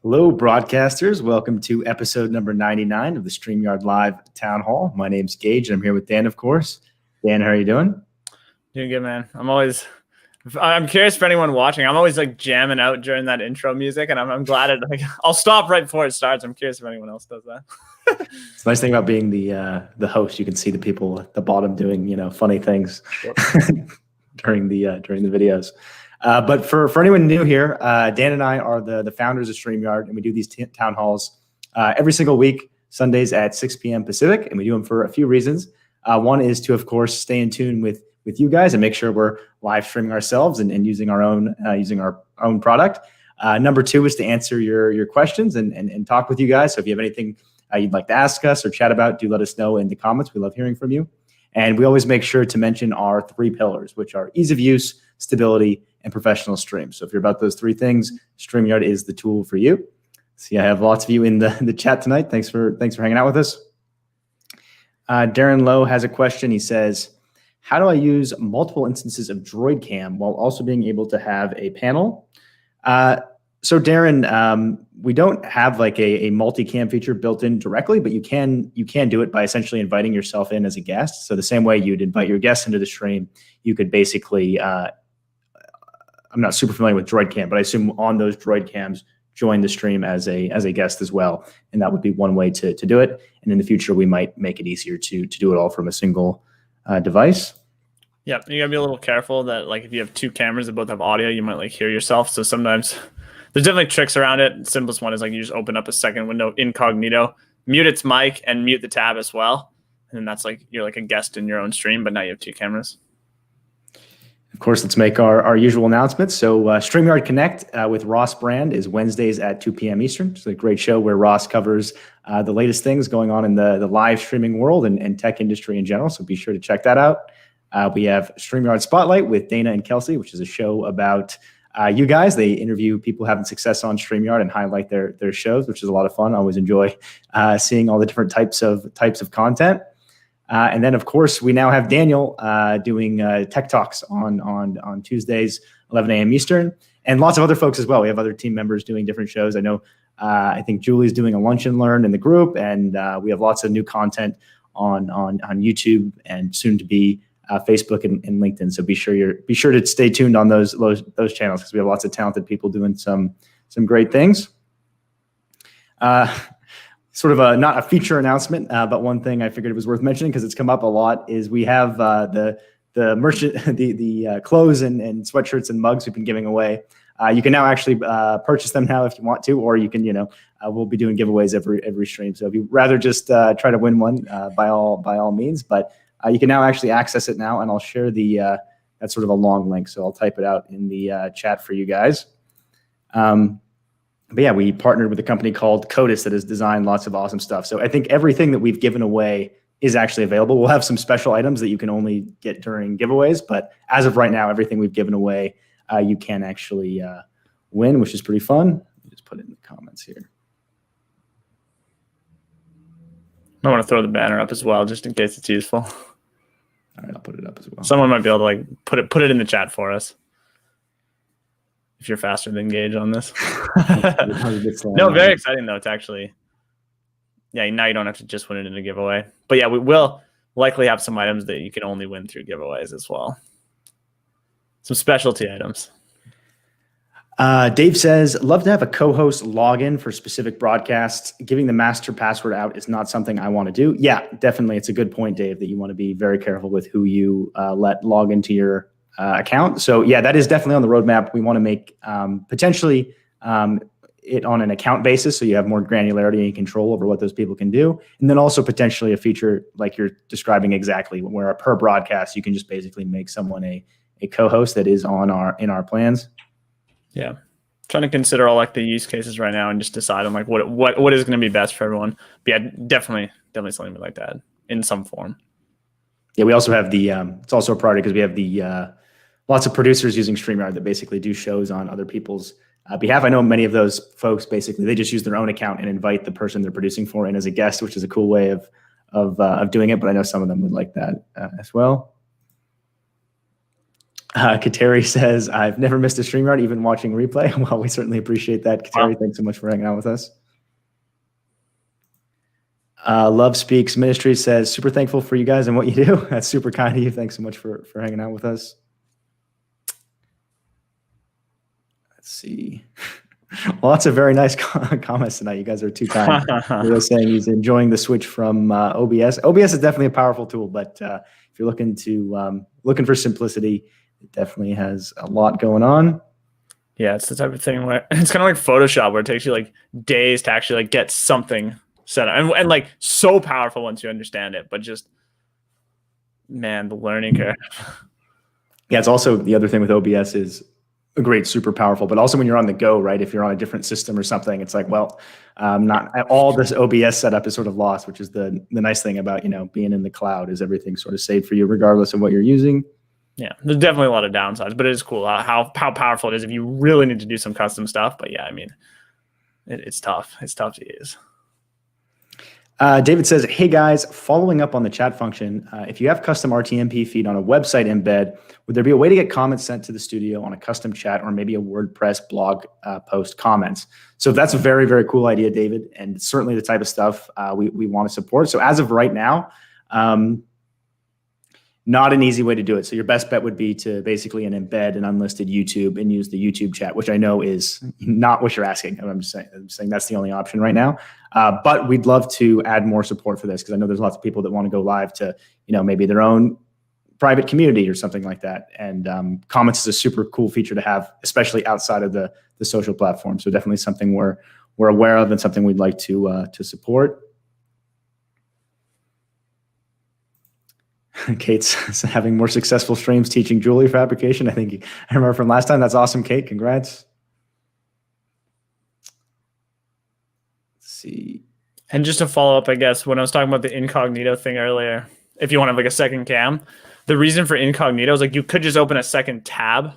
Hello, broadcasters. Welcome to episode number 99 of the StreamYard Live Town Hall. My name's Geige, and I'm here with Dan, of course. Dan, how are you doing? Doing good, man. I'm curious for anyone watching. I'm always like jamming out during that intro music, and I'm glad I'll stop right before it starts. I'm curious if anyone else does that. It's the nice thing about being the host. You can see the people at the bottom doing funny things during the videos. But for anyone new here, Dan and I are the founders of StreamYard, and we do these town halls every single week, Sundays at 6 p.m. Pacific, and we do them for a few reasons. One is to, of course, stay in tune with you guys and make sure we're live streaming ourselves and using our own product. Number two is to answer your questions and talk with you guys. So if you have anything you'd like to ask us or chat about, do let us know in the comments. We love hearing from you. And we always make sure to mention our three pillars, which are ease of use, stability, and professional stream. So if you're about those three things, StreamYard is the tool for you. See, I have lots of you in the chat tonight. Thanks for hanging out with us. Darren Lowe has a question. He says, how do I use multiple instances of DroidCam while also being able to have a panel? So Darren, we don't have like a multicam feature built in directly, but you can do it by essentially inviting yourself in as a guest. So the same way you'd invite your guests into the stream, you could basically, I'm not super familiar with DroidCam, but I assume on those DroidCams, join the stream as a guest as well. And that would be one way to do it. And in the future, we might make it easier to do it all from a single device. Yeah, you gotta be a little careful that like if you have two cameras that both have audio, you might like hear yourself. So sometimes there's definitely tricks around it. The simplest one is like you just open up a second window incognito, mute its mic, and mute the tab as well. And then that's like you're like a guest in your own stream, but now you have two cameras. Of course, let's make our usual announcements. So StreamYard Connect with Ross Brand is Wednesdays at 2 p.m. Eastern. It's a great show where Ross covers the latest things going on in the live streaming world and tech industry in general. So be sure to check that out. We have StreamYard Spotlight with Dana and Kelsey, which is a show about you guys. They interview people having success on StreamYard and highlight their shows, which is a lot of fun. I always enjoy seeing all the different types of content. And then, of course, we now have Daniel doing Tech Talks on Tuesdays, 11 a.m. Eastern, and lots of other folks as well. We have other team members doing different shows. I know, I think Julie's doing a Lunch and Learn in the group, and we have lots of new content on YouTube and soon to be Facebook and LinkedIn. So be sure to stay tuned on those channels because we have lots of talented people doing some great things. Sort of not a feature announcement, but one thing I figured it was worth mentioning because it's come up a lot is we have the merchant, the clothes and sweatshirts and mugs we've been giving away. You can now actually purchase them now if you want to, or you can, we'll be doing giveaways every stream. So if you rather just try to win one, by all means, but you can now actually access it now, and I'll share that's sort of a long link, so I'll type it out in the chat for you guys. But yeah, we partnered with a company called Codis that has designed lots of awesome stuff. So I think everything that we've given away is actually available. We'll have some special items that you can only get during giveaways, but as of right now, everything we've given away, you can actually win, which is pretty fun. Let me just put it in the comments here. I want to throw the banner up as well, just in case it's useful. All right, I'll put it up as well. Someone might be able to like put it in the chat for us. If you're faster than Geige on this. No, very exciting though. It's actually, yeah, now you don't have to just win it in a giveaway. But yeah, we will likely have some items that you can only win through giveaways as well. Some specialty items. Dave says, love to have a co-host login for specific broadcasts. Giving the master password out is not something I want to do. Yeah, definitely. It's a good point, Dave, that you want to be very careful with who you let log into your account. So yeah, that is definitely on the roadmap. We want to make potentially it on an account basis, so you have more granularity and control over what those people can do. And then also potentially a feature like you're describing exactly, where per broadcast you can just basically make someone a co-host that is in our plans. Yeah, trying to consider all like the use cases right now and just decide on like what is going to be best for everyone. But yeah, definitely something we'd like to add in some form. Yeah, we also have it's also a priority because we have the lots of producers using StreamYard that basically do shows on other people's behalf. I know many of those folks basically they just use their own account and invite the person they're producing for in as a guest, which is a cool way of doing it. But I know some of them would like that as well. Kateri says, I've never missed a StreamYard, even watching replay. Well, we certainly appreciate that. Kateri, Wow. thanks so much for hanging out with us. Love Speaks Ministry says, super thankful for you guys and what you do. That's super kind of you. Thanks so much for hanging out with us. Let's see. Lots of very nice comments tonight. You guys are too kind. Leo saying he's enjoying the switch from OBS. OBS is definitely a powerful tool, but if you're looking for simplicity, it definitely has a lot going on. Yeah, it's the type of thing where it's kind of like Photoshop, where it takes you like days to actually like get something set up, and like so powerful once you understand it. But just, man, the learning curve. Yeah, it's also the other thing with OBS is great, super powerful, but also when you're on the go, right? If you're on a different system or something, it's like, well, not all this OBS setup is sort of lost, which is the nice thing about, being in the cloud is everything's sort of saved for you regardless of what you're using. Yeah, there's definitely a lot of downsides, but it is cool how powerful it is if you really need to do some custom stuff. But yeah, I mean, it's tough. It's tough to use. David says, hey guys, following up on the chat function, if you have custom RTMP feed on a website embed, would there be a way to get comments sent to the studio on a custom chat or maybe a WordPress blog post comments? So that's a very, very cool idea, David, and certainly the type of stuff we want to support. So as of right now, not an easy way to do it. So your best bet would be to basically embed an unlisted YouTube and use the YouTube chat, which I know is not what you're asking. I'm saying that's the only option right now. But we'd love to add more support for this because I know there's lots of people that want to go live to, maybe their own private community or something like that. And comments is a super cool feature to have, especially outside of the social platform. So definitely something we're aware of and something we'd like to support. Kate's having more successful streams teaching jewelry fabrication. I remember from last time. That's awesome, Kate. Congrats. Let's see. And just to follow up, I guess, when I was talking about the incognito thing earlier, if you want to have like a second cam, the reason for incognito is like you could just open a second tab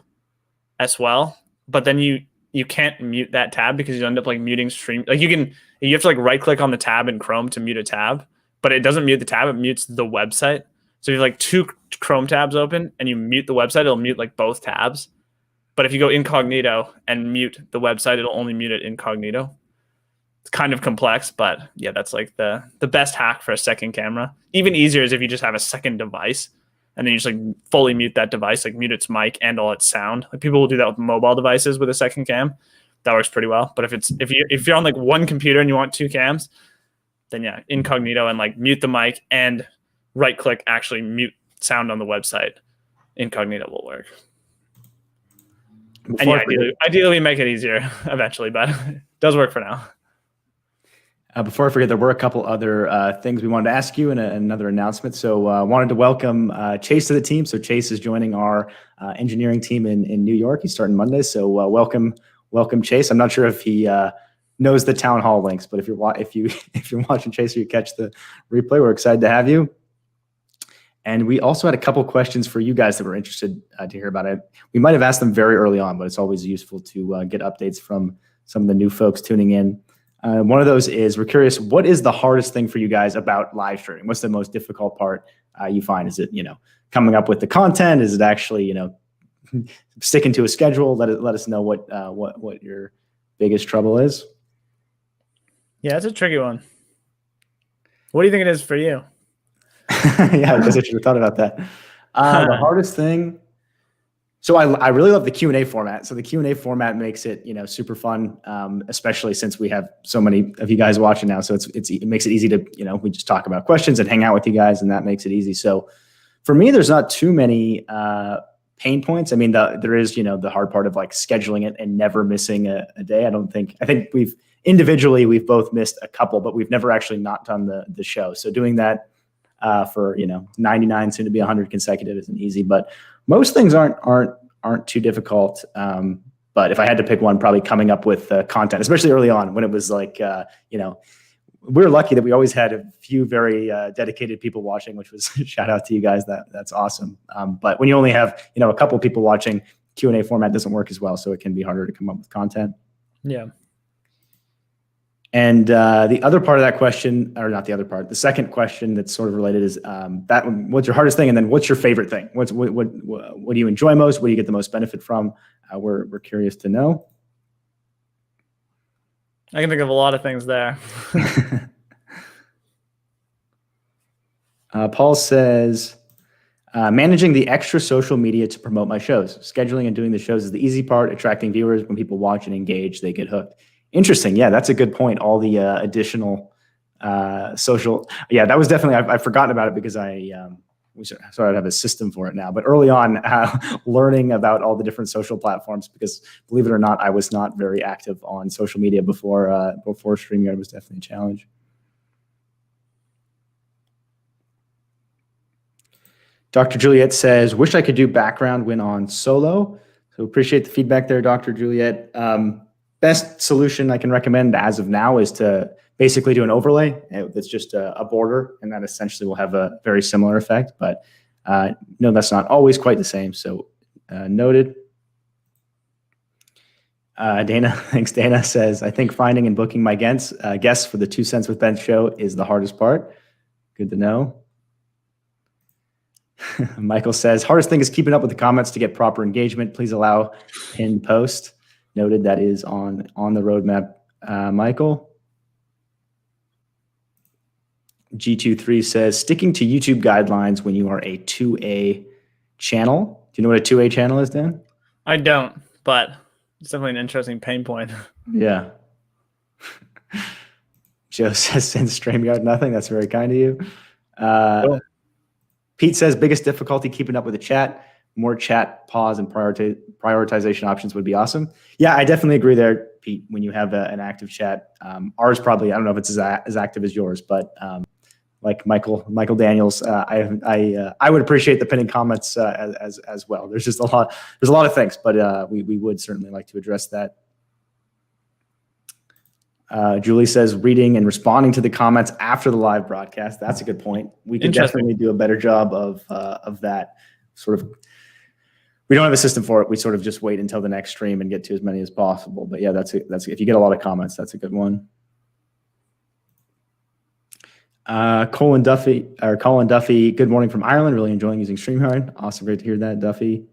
as well, but then you can't mute that tab because you end up like muting stream. Like you have to like right click on the tab in Chrome to mute a tab, but it doesn't mute the tab, it mutes the website. So if you have like two Chrome tabs open and you mute the website, it'll mute like both tabs. But if you go incognito and mute the website, it'll only mute it incognito. It's kind of complex, but yeah, that's like the best hack for a second camera. Even easier is if you just have a second device and then you just like fully mute that device, like mute its mic and all its sound. Like people will do that with mobile devices with a second cam. That works pretty well. But if you're on like one computer and you want two cams, then yeah, incognito and like mute the mic and right click actually mute sound on the website. Incognito will work. And yeah, ideally we make it easier eventually, but it does work for now. Before I forget, there were a couple other things we wanted to ask you and another announcement. So I wanted to welcome Chase to the team. So Chase is joining our engineering team in New York. He's starting Monday. So welcome Chase. I'm not sure if he knows the town hall links, but if you're watching Chase or you catch the replay, we're excited to have you. And we also had a couple questions for you guys that were interested to hear about it. We might have asked them very early on, but it's always useful to get updates from some of the new folks tuning in. One of those is, we're curious, what is the hardest thing for you guys about live streaming? What's the most difficult part you find? Is it, coming up with the content? Is it actually, sticking to a schedule? Let us know what your biggest trouble is. Yeah, it's a tricky one. What do you think it is for you? Yeah, I guess I should have thought about that. The hardest thing. So I really love the Q&A format. So the Q&A format makes it, super fun, especially since we have so many of you guys watching now. So it makes it easy to, we just talk about questions and hang out with you guys, and that makes it easy. So for me, there's not too many pain points. I mean, there is, the hard part of like scheduling it and never missing a day. I think we've both missed a couple, but we've never actually not done the show. So doing that for 99 soon to be 100 consecutive isn't easy, but most things aren't too difficult. But if I had to pick one, probably coming up with content, especially early on when it was like we're lucky that we always had a few very dedicated people watching, which was shout out to you guys. That's awesome. But when you only have a couple of people watching, Q&A format doesn't work as well, so it can be harder to come up with content. Yeah. And the other part of that question, or not the other part, the second question that's sort of related is what's your hardest thing, and then what's your favorite thing? What do you enjoy most? What do you get the most benefit from? We're curious to know. I can think of a lot of things there. Paul says, managing the extra social media to promote my shows. Scheduling and doing the shows is the easy part. Attracting viewers, when people watch and engage, they get hooked. Interesting. Yeah, that's a good point. All the additional social. Yeah, that was definitely, I've forgotten about it because we sort of have a system for it now. But early on, learning about all the different social platforms, because believe it or not, I was not very active on social media before StreamYard was definitely a challenge. Dr. Juliet says, wish I could do background when on solo. So appreciate the feedback there, Dr. Juliet. Best solution I can recommend as of now is to basically do an overlay that's just a border, and that essentially will have a very similar effect. But no, that's not always quite the same. So noted. Dana, thanks. Dana says, I think finding and booking my guests for the 2 Cents with Ben show is the hardest part. Good to know. Michael says, hardest thing is keeping up with the comments to get proper engagement. Please allow pinned post. Noted, that is on the roadmap, Michael. G23 says, sticking to YouTube guidelines when you are a 2A channel. Do you know what a 2A channel is, Dan? I don't, but it's definitely an interesting pain point. Yeah. Joe says, since StreamYard nothing. That's very kind of you. Cool. Pete says, biggest difficulty keeping up with the chat. More chat, pause, and prioritization options would be awesome. Yeah, I definitely agree there, Pete. When you have an active chat, ours probably, I don't know if it's as active as yours, but like Michael Daniels, I would appreciate the pinning comments as well. There's just a lot of things, but we would certainly like to address that. Julie says, reading and responding to the comments after the live broadcast. That's a good point. We could definitely do a better job of that sort of. We don't have a system for it. We sort of just wait until the next stream and get to as many as possible. But yeah, that's if you get a lot of comments, that's a good one. Colin Duffy, good morning from Ireland. Really enjoying using StreamYard. Awesome, great to hear that, Duffy.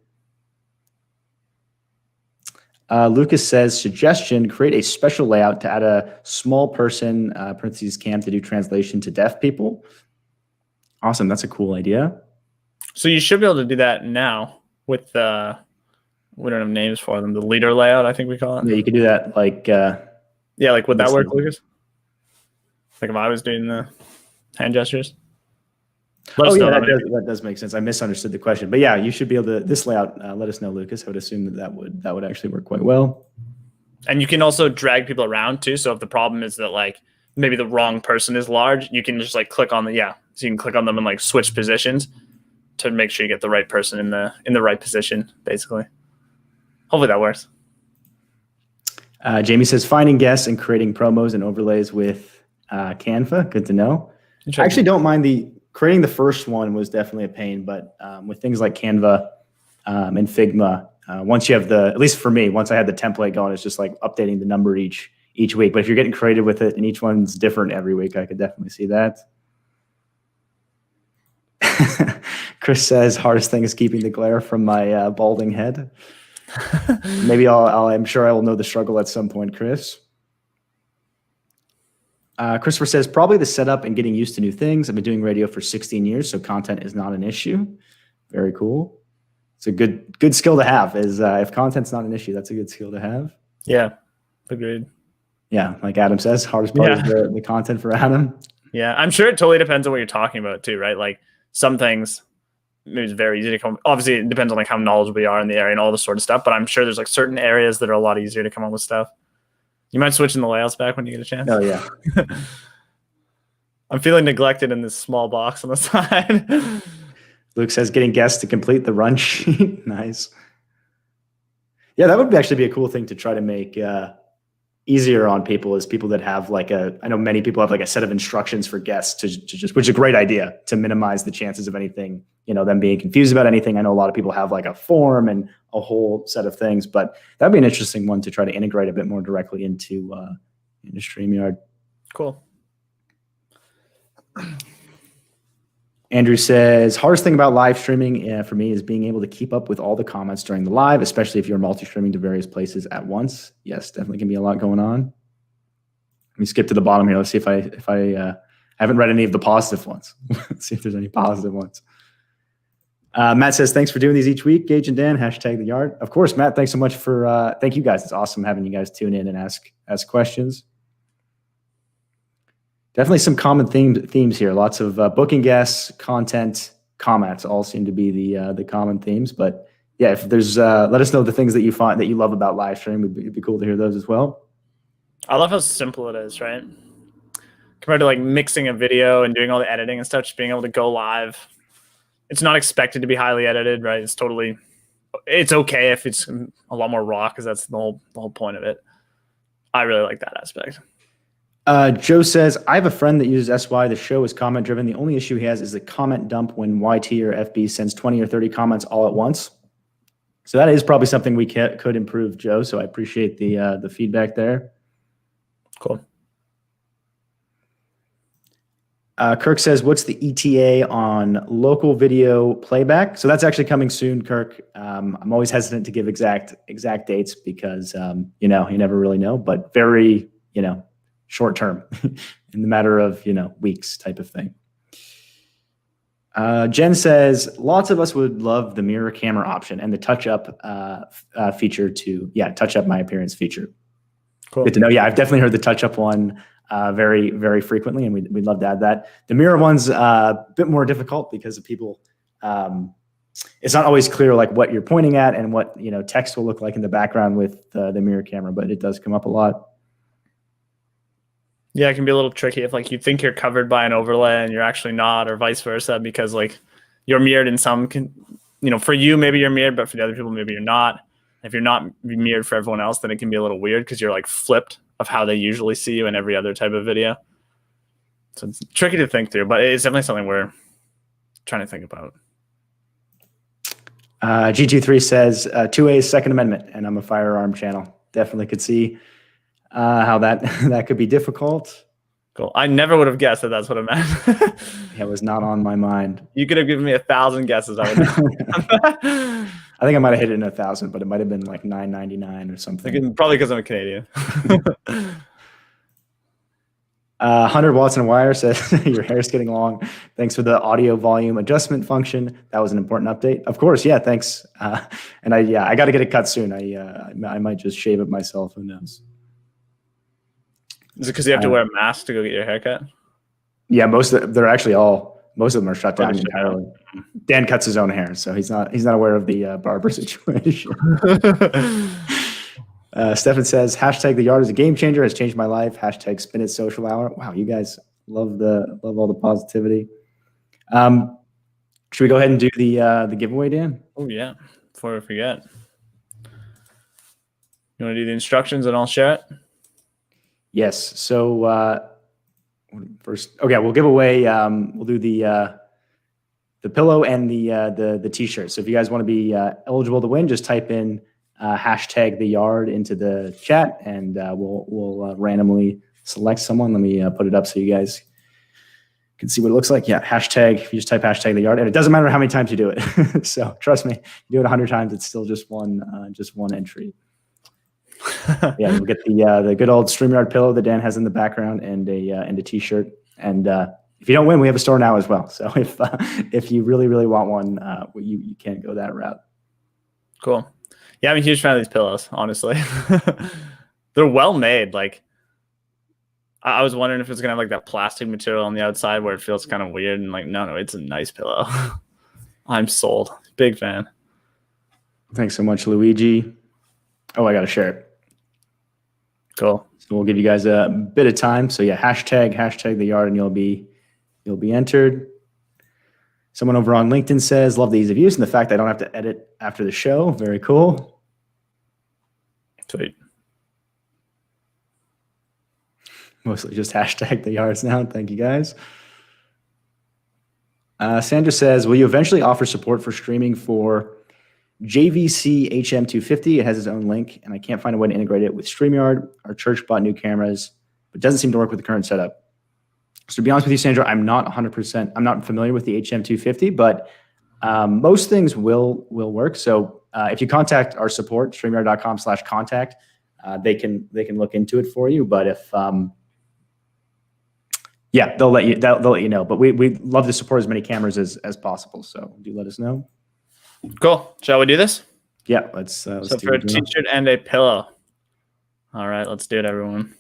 Lucas says, suggestion, create a special layout to add a small person, parentheses cam, to do translation to deaf people. Awesome, that's a cool idea. So you should be able to do that now with we don't have names for them. The leader layout, I think we call it. Yeah, you could do that like. Yeah, like would that work, Lucas? Like if I was doing the hand gestures. That does make sense. I misunderstood the question, but yeah, you should be able to this layout. Let us know, Lucas. I would assume that would actually work quite well. And you can also drag people around too. So if the problem is that like maybe the wrong person is large, you can just like click on so you can click on them and like switch positions to make sure you get the right person in the right position, basically. Hopefully that works. Jamie says, finding guests and creating promos and overlays with Canva. Good to know. I actually don't mind creating the first one was definitely a pain, but with things like Canva and Figma, once you have at least for me, once I had the template going, it's just like updating the number each week. But if you're getting creative with it and each one's different every week, I could definitely see that. Chris says, hardest thing is keeping the glare from my balding head. Maybe I'm sure I will know the struggle at some point, Chris. Christopher says, probably the setup and getting used to new things. I've been doing radio for 16 years, so content is not an issue. Very cool. It's a good skill to have. If content's not an issue, that's a good skill to have. Yeah, agreed. Yeah, like Adam says, hardest part is the content for Adam. Yeah, I'm sure it totally depends on what you're talking about too, right? Like some things maybe it's very easy to come. Obviously, it depends on like how knowledgeable you are in the area and all this sort of stuff. But I'm sure there's like certain areas that are a lot easier to come up with stuff. You might switch in the layouts back when you get a chance. Oh yeah. I'm feeling neglected in this small box on the side. Luke says getting guests to complete the run sheet. Nice. Yeah, that would actually be a cool thing to try to make easier on people, is people that have like I know many people have like a set of instructions for guests to just, which is a great idea to minimize the chances of anything, them being confused about anything. I know a lot of people have like a form and a whole set of things, but that'd be an interesting one to try to integrate a bit more directly into StreamYard. Cool. Andrew says, hardest thing about live streaming for me is being able to keep up with all the comments during the live, especially if you're multi-streaming to various places at once. Yes, definitely can be a lot going on. Let me skip to the bottom here. Let's see if I haven't read any of the positive ones. Let's see if there's any positive ones. Matt says, thanks for doing these each week. Geige and Dan, hashtag the yard. Of course, Matt, thanks so much for, thank you guys. It's awesome having you guys tune in and ask questions. Definitely some common themes here. Lots of booking guests, content, comments all seem to be the common themes. But yeah, if there's, let us know the things that you find that you love about live stream. It'd be cool to hear those as well. I love how simple it is, right? Compared to like mixing a video and doing all the editing and stuff, just being able to go live. It's not expected to be highly edited, right? It's okay if it's a lot more raw because that's the whole point of it. I really like that aspect. Joe says, I have a friend that uses SY. The show is comment driven. The only issue he has is the comment dump when YT or FB sends 20 or 30 comments all at once. So that is probably something we could improve, Joe. So I appreciate the feedback there. Cool. Kirk says, what's the ETA on local video playback? So that's actually coming soon, Kirk. I'm always hesitant to give exact dates because, you never really know, but very, short term in the matter of, weeks type of thing. Jen says, lots of us would love the mirror camera option and the touch-up feature touch-up my appearance feature. Cool. Good to know. Yeah, I've definitely heard the touch-up one very, very frequently, and we'd love to add that. The mirror one's a bit more difficult because of people. It's not always clear like what you're pointing at and what text will look like in the background with the mirror camera, but it does come up a lot. Yeah, it can be a little tricky if like you think you're covered by an overlay and you're actually not, or vice versa, because like you're mirrored in some, for you maybe you're mirrored, but for the other people maybe you're not. If you're not mirrored for everyone else, then it can be a little weird because you're like flipped of how they usually see you in every other type of video. So it's tricky to think through, but it's definitely something we're trying to think about. G23 says 2A's Second Amendment, and I'm a firearm channel. Definitely could see how that could be difficult. Cool. I never would have guessed that that's what it meant. It was not on my mind. You could have given me 1,000 guesses. I would. I think I might have hit it in 1,000, but it might have been like 999 or something. Probably because I'm a Canadian. 100 watts and wire says your hair's getting long. Thanks for the audio volume adjustment function. That was an important update. Of course, yeah. Thanks. And I got to get it cut soon. I might just shave it myself. Who knows? Is it because you have to wear a mask to go get your haircut? Yeah, most of them are shut down entirely. Dan cuts his own hair, so he's not aware of the barber situation. Stefan says, hashtag the yard is a game changer, has changed my life. Hashtag spin it social hour. Wow, you guys love all the positivity. Should we go ahead and do the giveaway, Dan? Oh yeah, before I forget. You want to do the instructions and I'll share it? Yes. So first, okay, we'll give away. We'll do the pillow and the t-shirt. So if you guys want to be eligible to win, just type in hashtag the yard into the chat, and we'll randomly select someone. Let me put it up so you guys can see what it looks like. Yeah, hashtag. If you just type hashtag the yard, and it doesn't matter how many times you do it. So trust me, you do it 100 times, it's still just one entry. Yeah, we'll get the good old StreamYard pillow that Dan has in the background, and a t-shirt. And if you don't win, we have a store now as well. So if you really, really want one, you can't go that route. Cool. Yeah, I'm a huge fan of these pillows, honestly. They're well made. Like, I was wondering if it's gonna have like that plastic material on the outside where it feels kind of weird, and like, no, it's a nice pillow. I'm sold. Big fan. Thanks so much, Luigi. Oh, I gotta share it. Cool. So we'll give you guys a bit of time. So yeah, hashtag the yard, and you'll be entered. Someone over on LinkedIn says, love the ease of use and the fact I don't have to edit after the show. Very cool. Sweet. Mostly just hashtag the yards now. Thank you guys. Sandra says, will you eventually offer support for streaming for JVC HM250? It has its own link, and I can't find a way to integrate it with StreamYard. Our church bought new cameras but it doesn't seem to work with the current setup. So to be honest with you, Sandra, I'm not familiar with the HM250, but most things will work. So if you contact our support, StreamYard.com/contact, they can look into it for you. But if yeah, they'll let you know. But we love to support as many cameras as possible. So do let us know. Cool. Shall we do this? Yeah, let's do for a t-shirt and a pillow. All right, let's do it, everyone.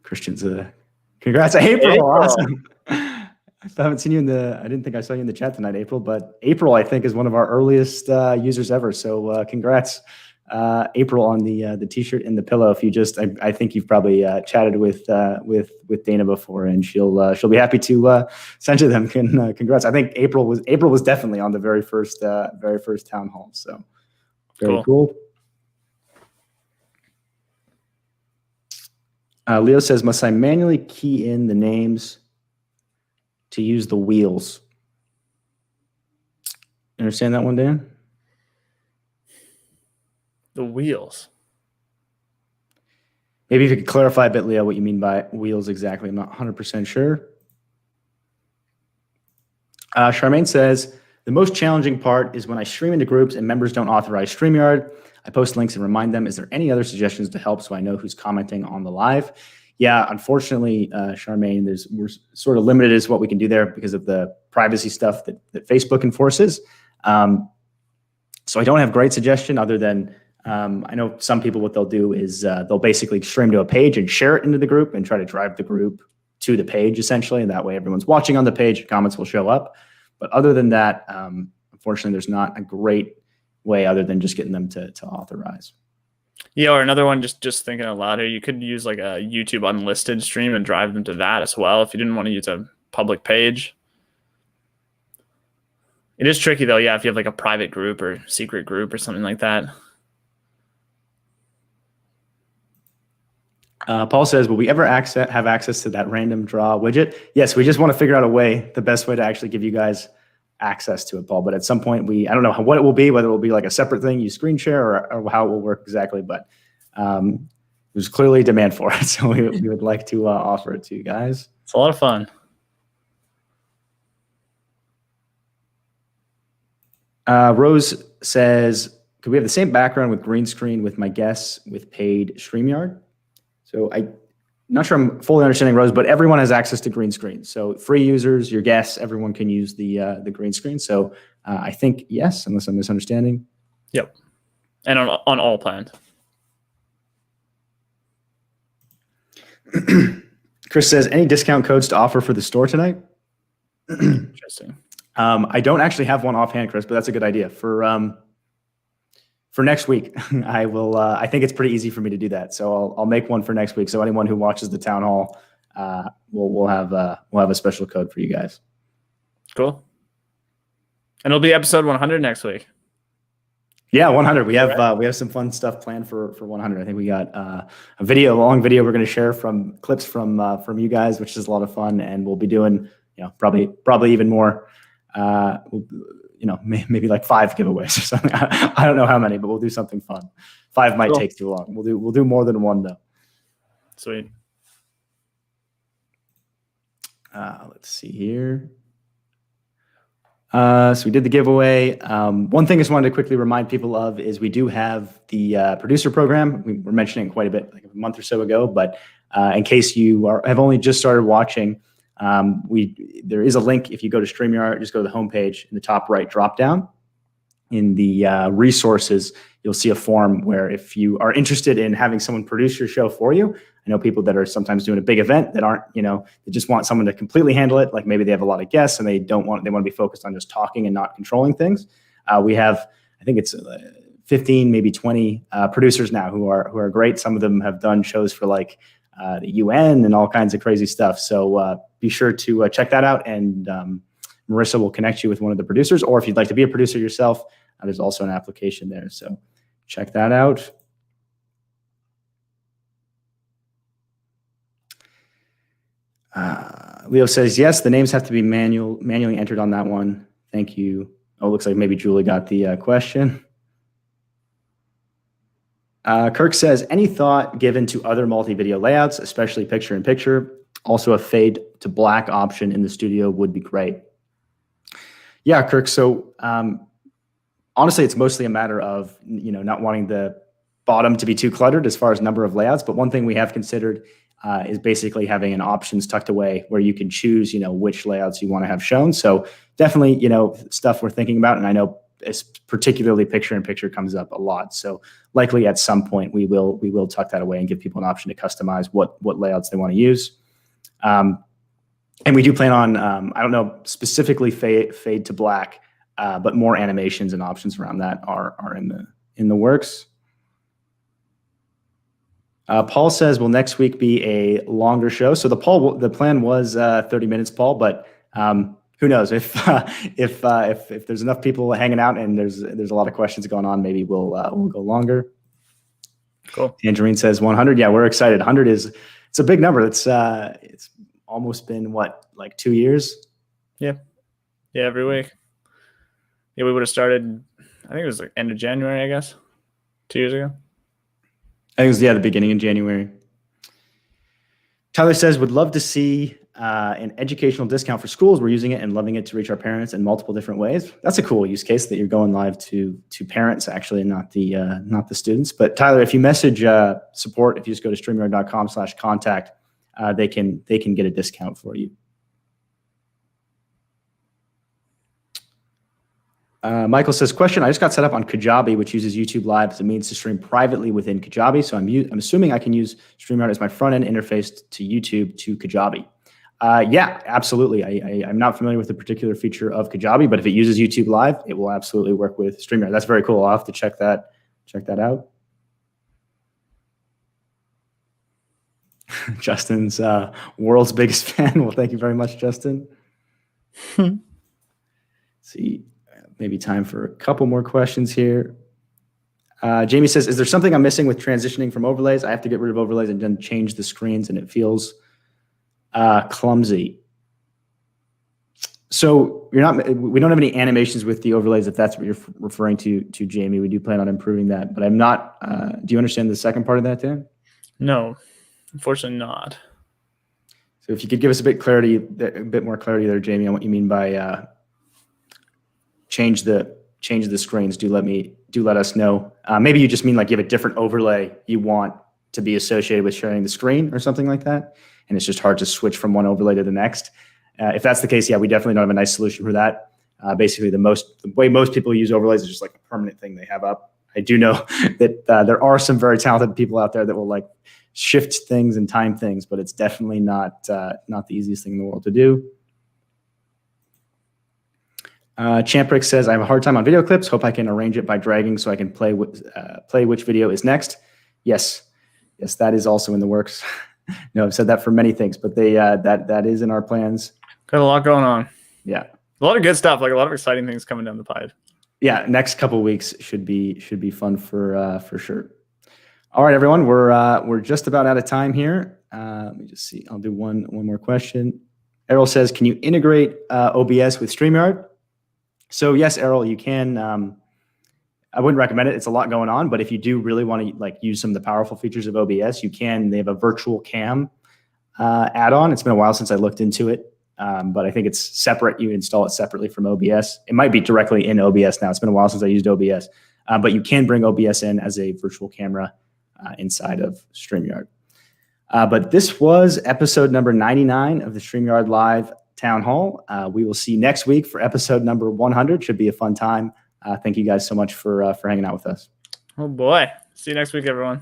Christian's congrats, April. Awesome. I haven't seen you I didn't think I saw you in the chat tonight, April, but April, I think, is one of our earliest users ever. So congrats, April, on the t-shirt and the pillow. If you I think you've probably chatted with Dana before, and she'll be happy to send you them. Congrats. I think April was definitely on the very first town hall. So very cool. Leo says, must I manually key in the names to use the wheels? Understand that one, Dan? The wheels. Maybe if you could clarify a bit, Leo, what you mean by wheels exactly. I'm not 100% sure. Charmaine says, the most challenging part is when I stream into groups and members don't authorize StreamYard. I post links and remind them. Is there any other suggestions to help so I know who's commenting on the live? Yeah, unfortunately, Charmaine, we're sort of limited as what we can do there because of the privacy stuff that Facebook enforces. So I don't have great suggestion other than I know some people, what they'll do is they'll basically stream to a page and share it into the group and try to drive the group to the page, essentially. And that way everyone's watching on the page, comments will show up. But other than that, unfortunately, there's not a great way other than just getting them to authorize. Yeah, or another one, just thinking out loud here, you could use like a YouTube unlisted stream and drive them to that as well if you didn't want to use a public page. It is tricky though, yeah, if you have like a private group or secret group or something like that. Paul says, will we ever have access to that random draw widget? Yes, we just want to figure out the best way to actually give you guys access to it, Paul. But at some point, I don't know what it will be, whether it will be like a separate thing you screen share or how it will work exactly. But there's clearly demand for it. So we would like to offer it to you guys. It's a lot of fun. Rose says, could we have the same background with green screen with my guests with paid StreamYard? So I'm not sure I'm fully understanding, Rose, but everyone has access to green screen. So free users, your guests, everyone can use the green screen. So I think yes, unless I'm misunderstanding. Yep, and on all plans. Chris says, any discount codes to offer for the store tonight? Interesting. I don't actually have one offhand, Chris, but that's a good idea for next week. I will. I think it's pretty easy for me to do that, so I'll make one for next week. So anyone who watches the town hall, we'll have a special code for you guys. Cool. And it'll be episode 100 next week. Yeah, 100. We have some fun stuff planned for 100. I think we got a long video we're going to share from clips from you guys, which is a lot of fun, and we'll be doing probably even more. Maybe like 5 giveaways or something. I don't know how many, but we'll do something fun. 5 might take too long. We'll do more than 1 though. Sweet. Let's see here. So we did the giveaway. One thing I just wanted to quickly remind people of is we do have the producer program. We were mentioning quite a bit, like a month or so ago, but in case you have only just started watching, there is a link. If you go to StreamYard, just go to the homepage in the top right drop down. In the resources, you'll see a form where if you are interested in having someone produce your show for you, I know people that are sometimes doing a big event that aren't, they just want someone to completely handle it. Like maybe they have a lot of guests and they want to be focused on just talking and not controlling things. We have, I think it's 15, maybe 20 producers now who are great. Some of them have done shows for like the UN and all kinds of crazy stuff. So be sure to check that out, and Marissa will connect you with one of the producers, or if you'd like to be a producer yourself, there's also an application there. So check that out. Leo says, yes, the names have to be manually entered on that one. Thank you. Oh, looks like maybe Julie got the question. Kirk says, any thought given to other multi-video layouts, especially picture-in-picture? Also, a fade to black option in the studio would be great. Yeah, Kirk. So honestly, it's mostly a matter of not wanting the bottom to be too cluttered as far as number of layouts. But one thing we have considered is basically having an options tucked away where you can choose which layouts you want to have shown. So definitely stuff we're thinking about, and I know it's particularly picture-in-picture comes up a lot. So likely at some point we will tuck that away and give people an option to customize what layouts they want to use. And we do plan on I don't know specifically fade to black, but more animations and options around that are in the works. Paul says, will next week be a longer show? So the plan was 30 minutes, Paul, but who knows if there's enough people hanging out and there's a lot of questions going on, maybe we'll go longer. Cool. Tangerine says 100. Yeah, we're excited. 100 it's a big number. It's almost been like 2 years. Yeah, every week. Yeah, we would have started. I think it was like end of January, I guess, 2 years ago. I think it was the beginning of January. Tyler says, would love to see an educational discount for schools. We're using it and loving it to reach our parents in multiple different ways. That's a cool use case that you're going live to parents actually, and not the students. But Tyler, if you message support, if you just go to StreamYard.com/contact, they can get a discount for you. Michael says, question, I just got set up on Kajabi, which uses YouTube Live as a means to stream privately within Kajabi. So I'm assuming I can use StreamYard as my front-end interface to YouTube to Kajabi. Yeah, absolutely. I'm not familiar with the particular feature of Kajabi, but if it uses YouTube Live, it will absolutely work with StreamYard. That's very cool. I'll have to check that out. Justin's world's biggest fan. Well, thank you very much, Justin. Let's see. Maybe time for a couple more questions here. Jamie says, is there something I'm missing with transitioning from overlays? I have to get rid of overlays and then change the screens, and it feels clumsy. So we don't have any animations with the overlays, if that's what you're referring to Jamie. We do plan on improving that, but I'm not. Do you understand the second part of that, Dan? No, unfortunately not. So if you could give us a bit more clarity there, Jamie, on what you mean by change the screens. Do let us know. Maybe you just mean like you have a different overlay you want to be associated with sharing the screen or something like that, and it's just hard to switch from one overlay to the next. If that's the case, yeah, we definitely don't have a nice solution for that. Basically, the way most people use overlays is just like a permanent thing they have up. I do know that there are some very talented people out there that will like shift things and time things, but it's definitely not the easiest thing in the world to do. Champrick says, I have a hard time on video clips. Hope I can arrange it by dragging so I can play which video is next. Yes, that is also in the works. No, I've said that for many things, but that is in our plans. Got a lot going on. Yeah, a lot of good stuff, like a lot of exciting things coming down the pipe. Yeah, next couple of weeks should be fun for sure. All right, everyone, we're just about out of time here. Let me just see. I'll do one more question. Errol says, can you integrate OBS with StreamYard? So yes, Errol, you can. I wouldn't recommend it. It's a lot going on, but if you do really want to like use some of the powerful features of OBS, you can. They have a virtual cam add-on. It's been a while since I looked into it, but I think it's separate. You install it separately from OBS. It might be directly in OBS now. It's been a while since I used OBS, but you can bring OBS in as a virtual camera inside of StreamYard. But this was episode number 99 of the StreamYard Live Town Hall. We will see you next week for episode number 100. Should be a fun time. Thank you guys so much for hanging out with us. Oh boy. See you next week, everyone.